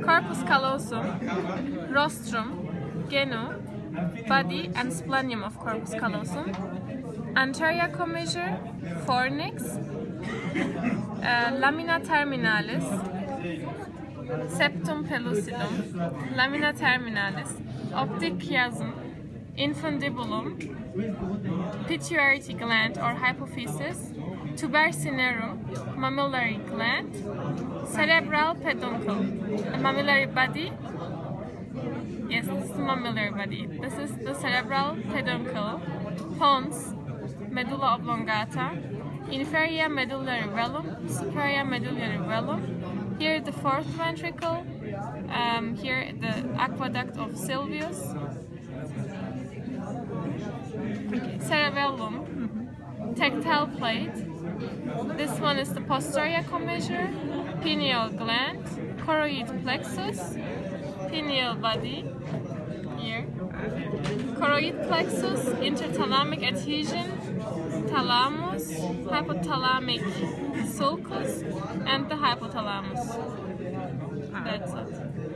corpus callosum, rostrum, genu, body and splenium of corpus callosum, anterior commissure, fornix, lamina terminalis, septum pellucidum, lamina terminalis, optic chiasm, infundibulum, pituitary gland or hypophysis, tuber cinerum, mammillary gland, cerebral peduncle, mammillary body. Yes, this is the mammillary body. This is the cerebral peduncle, pons, medulla oblongata, inferior medullary velum, superior medullary velum. Here the fourth ventricle, here the aqueduct of Sylvius, cerebellum, tactile plate. This one is the posterior commissure, pineal gland, choroid plexus, pineal body, here, choroid plexus, interthalamic adhesion, thalamus, hypothalamic sulcus, and the hypothalamus. That's it.